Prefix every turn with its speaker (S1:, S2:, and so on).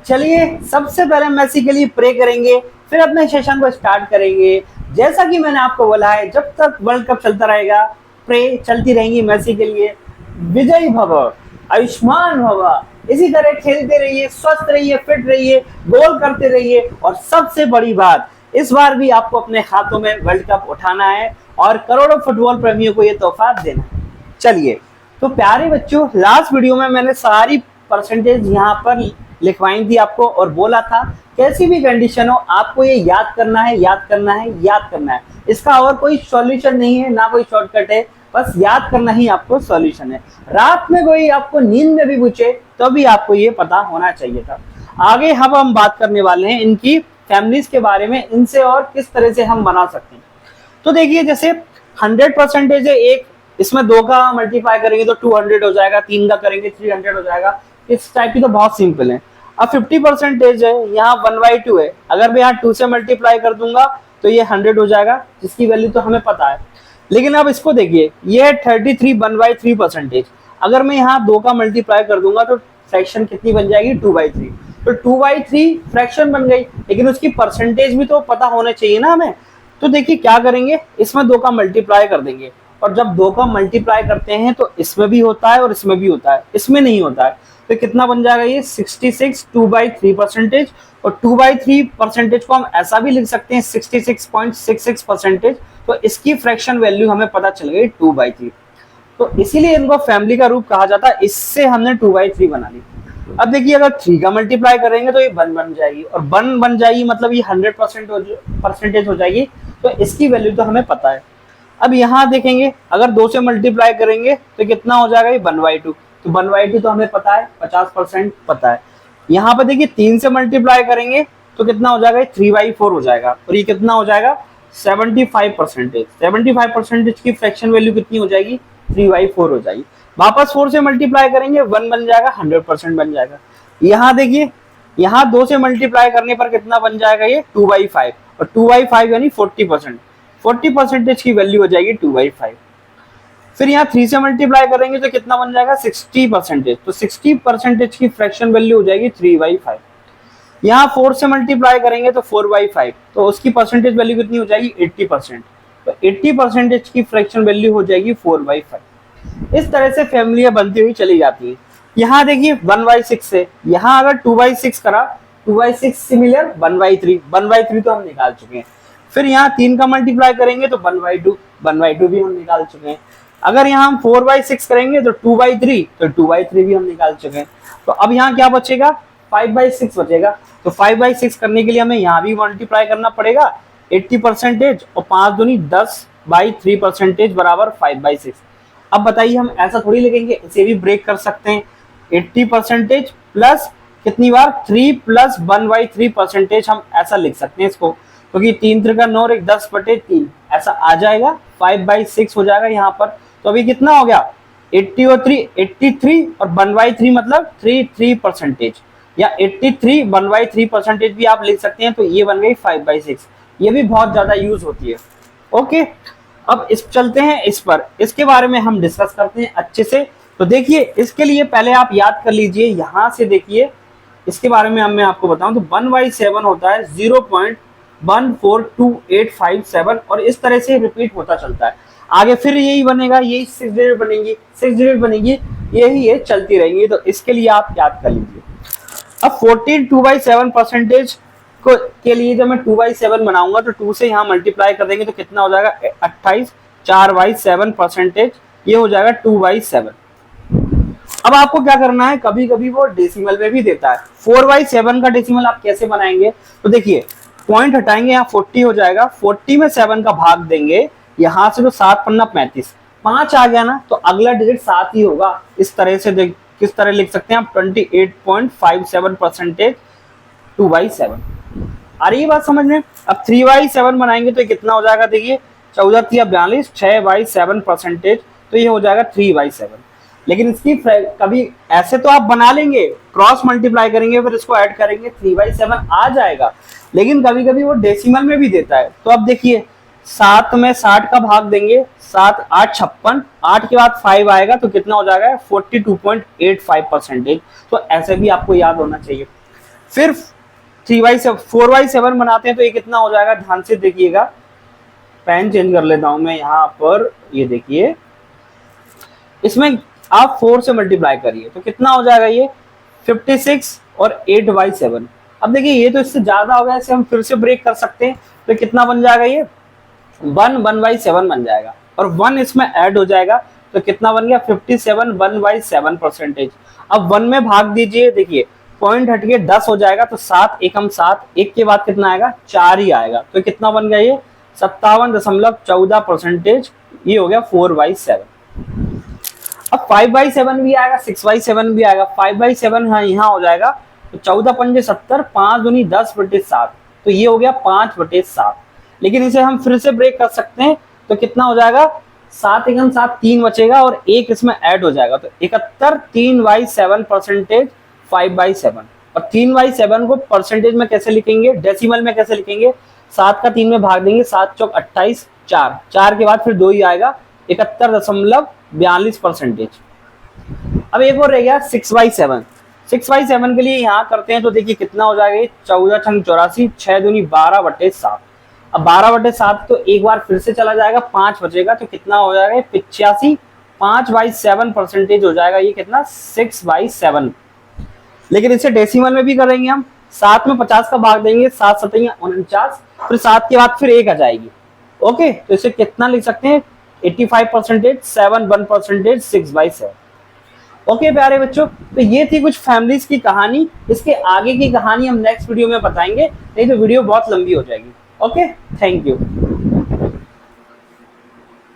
S1: चलिए सबसे पहले मेसी के लिए प्रे करेंगे, फिर अपने सेशन को स्टार्ट करेंगे। जैसा कि मैंने आपको बोला है, जब तक वर्ल्ड कप चलता रहेगा प्रे चलती रहेंगी मेसी के लिए। विजयी भव, आयुष्मान भव। इसी तरह खेलते रहिए, स्वस्थ रहिए, फिट रहिए, गोल करते रहिए और सबसे बड़ी बात, इस बार भी आपको अपने हाथों में वर्ल्ड कप उठाना है और करोड़ों फुटबॉल प्रेमियों को ये तोहफा देना है। चलिए, तो प्यारे बच्चों, लास्ट वीडियो में मैंने सारी परसेंटेज यहाँ पर लिखवाई थी आपको और बोला था कैसी भी कंडीशन हो आपको ये याद करना है, याद करना है, याद करना है। इसका और कोई सॉल्यूशन नहीं है, ना कोई शॉर्टकट है, बस याद करना ही आपको सॉल्यूशन है। रात में कोई आपको नींद में भी पूछे तो भी आपको ये पता होना चाहिए था। आगे हम बात करने वाले हैं इनकी फैमिलीज के बारे में, इनसे और किस तरह से हम बना सकते हैं। तो देखिए, जैसे 100% है एक, इसमें 2 का मल्टीप्लाई करेंगे तो 200 हो जाएगा, 3 का करेंगे 300 हो जाएगा। इस टाइप की तो बहुत सिंपल है। अब 50% है, यहाँ 1/2 है, अगर मैं यहाँ 2 से मल्टीप्लाई कर दूंगा तो ये 100 हो जाएगा, जिसकी वैल्यू तो हमें पता है। लेकिन अब इसको देखिए, ये है 33 1/3%। अगर मैं यहाँ 2 का मल्टीप्लाई कर दूंगा तो फ्रैक्शन कितनी बन जाएगी, 2/3। तो 2/3 फ्रैक्शन बन गई, लेकिन उसकी परसेंटेज भी तो पता होने चाहिए ना हमें। तो देखिए क्या करेंगे, इसमें 2 का मल्टीप्लाई कर देंगे, और जब 2 का मल्टीप्लाई करते हैं तो इसमें भी होता है और इसमें भी होता है, इसमें नहीं होता है। तो कितना बन जाएगा ये 66 2/3%। और 2/3% को हम ऐसा भी लिख सकते हैं 66.66%। तो इसकी फ्रैक्शन वैल्यू हमें पता चल गई 2/3। तो इसीलिए इनको फैमिली का रूप कहा जाता है। इससे हमने 2/3 बना ली। अब देखिए, अगर 3 का मल्टीप्लाई करेंगे तो ये 1 बन जाएगी, और 1 बन जाएगी मतलब ये 100% हो जाएगी। तो इसकी वैल्यू तो हमें पता है। अब यहाँ देखेंगे, अगर 2 से मल्टीप्लाई करेंगे तो कितना हो जाएगा, ये 1/2। तो 1/2 तो हमें पता है, 50% पता है। यहाँ पर देखिए 3 से मल्टीप्लाई करेंगे तो कितना हो जाएगा, 3/4 हो जाएगा, और ये कितना हो जाएगा, 75%। 75% की फ्रैक्शन वैल्यू कितनी हो जाएगी, 3/4 हो जाएगी। वापस 4 से मल्टीप्लाई करेंगे 1 बन जाएगा, 100% बन जाएगा। यहाँ देखिए, यहाँ 2 से मल्टीप्लाई करने पर कितना बन जाएगा, ये 2/5, और 2/5 यानी 40%। 40% की वैल्यू हो जाएगी 2/5। फिर यहाँ 3 से मल्टीप्लाई करेंगे तो कितना बन जाएगा, 60%। तो 60% की फ्रैक्शन वैल्यू हो जाएगी 3/5। यहाँ 4 से मल्टीप्लाई करेंगे तो 4/5, तो उसकी परसेंटेज वैल्यू कितनी हो जाएगी, 80%। तो 80% की फ्रैक्शन वैल्यू हो जाएगी 4/5। इस तरह से फैमिलियां बनती हुई चली जाती है। यहाँ देखिए 1/6 है, यहाँ अगर 2/6 करा, 2/6 सिमिलर 1/3, 1/3 तो हम निकाल चुके हैं। फिर यहाँ 3 का मल्टीप्लाई करेंगे तो 1/2, 1/2 भी हम निकाल चुके हैं। अगर यहाँ हम 4/6 करेंगे तो 2/3, तो 2/3 भी हम निकाल चुके हैं। तो अब यहाँ क्या बचेगा, 5/6 बचेगा। तो 5/6 करने के लिए हमें यहाँ भी मल्टीप्लाई करना पड़ेगा 80%, और 5 दूनी 10/3% बराबर 5/6। अब बताइए, हम ऐसा थोड़ी लिखेंगे, इसे भी ब्रेक कर सकते हैं। 80% प्लस कितनी बार, 3 प्लस 1/3%, हम ऐसा लिख सकते हैं इसको, क्योंकि 3 त्रिका 9 और 10/3 ऐसा आ जाएगा, 5/6 हो जाएगा यहाँ पर। तो अभी कितना हो गया, 80 और 3 83, और 1/3 मतलब 3% या 83 1/3% भी आप लिख सकते हैं। तो ये बन गई 5/6। ये भी बहुत ज्यादा यूज होती है। ओके, अब इस चलते हैं इस पर, इसके बारे में हम डिस्कस करते हैं अच्छे से। तो देखिए, इसके लिए पहले आप याद कर लीजिए, यहां से देखिए इसके बारे में मैं आपको बताऊं तो 1/7 होता है 0.142857, और इस तरह से रिपीट होता चलता है। आगे फिर यही बनेगा, यही 6 डिजिट बनेगी, 6 डिजिट बनेगी, यही ये चलती रहेंगी। तो इसके लिए आप याद कर लीजिए। अब 14 2/7% को के लिए जब मैं 2/7 बनाऊंगा तो 2 से यहाँ मल्टीप्लाई कर देंगे तो कितना हो जाएगा, 28, 4/7%, ये हो जाएगा 2/7। अब आपको क्या करना है, कभी कभी वो डेसिमल में भी देता है। 4/7 का डेसिमल आप कैसे बनाएंगे, तो देखिए पॉइंट हटाएंगे, यहाँ 40 हो जाएगा, 40 में 7 का भाग देंगे, यहाँ से तो 7 पन्ना 35, 5 आ गया ना, तो अगला डिजिट 7 ही होगा। इस तरह से किस तरह लिख सकते हैं आप, 28.57% 2/7। आ रही है बात समझ में। अब 3/7 बनाएंगे तो कितना हो जाएगा, देखिए 14 3 42, 6/7%, तो ये हो जाएगा 3/7। लेकिन इसकी कभी ऐसे तो आप बना लेंगे, क्रॉस मल्टीप्लाई करेंगे फिर इसको ऐड करेंगे, 3/7 आ जाएगा। लेकिन कभी कभी वो डेसिमल में भी देता है। तो अब देखिए 7 में 60 का भाग देंगे, 7 8 56, 8 के बाद 5 आएगा तो कितना हो जाएगा, 42.85%। तो ऐसे भी आपको याद होना चाहिए। फिर 3/7 4/7 बनाते हैं तो ये कितना हो जाएगा, ध्यान से देखिएगा, पेन चेंज कर लेता हूं मैं यहाँ पर, ये देखिए इसमें आप 4 से मल्टीप्लाई करिए तो कितना हो जाएगा ये 56 और 8/7। अब देखिए ये तो इससे ज्यादा हो गया, इसे हम फिर से ब्रेक कर सकते हैं तो कितना बन जाएगा, ये 1/7 बन जाएगा और 1 इसमें ऐड हो जाएगा तो कितना बन गया 57 1/7%। अब 1 में भाग दीजिए, देखिए पॉइंट हटके 10 हो जाएगा तो 7 एकम 7, एक के बाद कितना आएगा 4 ही आएगा तो कितना बन गया ये 57.14%। ये हो गया 4/7। अब 5/7 भी आएगा, 6/7 भी आएगा। 5/7 यहाँ हो जाएगा तो 14 पंजे 70, 5 दूनी 10/7 तो ये हो गया 5/7। लेकिन इसे हम फिर से ब्रेक कर सकते हैं तो कितना हो जाएगा 7 एकम 7, 3 बचेगा और एक इसमें ऐड हो जाएगा तो 71 3/7%, 5/7। और 3/7 को परसेंटेज में कैसे लिखेंगे, डेसिमल में कैसे लिखेंगे, 7 का 3 में भाग देंगे, 7 चौक 28, 4 के बाद फिर 2 ही आएगा, 71.42%। अब एक और रह गया 6/7। 6/7 के लिए यहाँ करते हैं तो देखिए कितना हो जाएगा, 14 छंग 84, 6 दूनी 12/7। अब 12/7 तो एक बार फिर से चला जाएगा, 5 बचेगा तो कितना हो जाएगा 85, 5/7% हो जाएगा, ये कितना 6/7। लेकिन इसे डेसिमल में भी करेंगे हम, 7 में 50 का भाग देंगे, 7 7 49, फिर 7 के बाद फिर 1 आ जाएगी। ओके, तो इसे कितना लिख सकते हैं 85%, 7 1%, 6/7। ओके प्यारे बच्चों, तो ये थी कुछ फैमिलीज की कहानी। इसके आगे की कहानी हम नेक्स्ट वीडियो में बताएंगे, नहीं तो वीडियो बहुत लंबी हो जाएगी। Okay, thank you.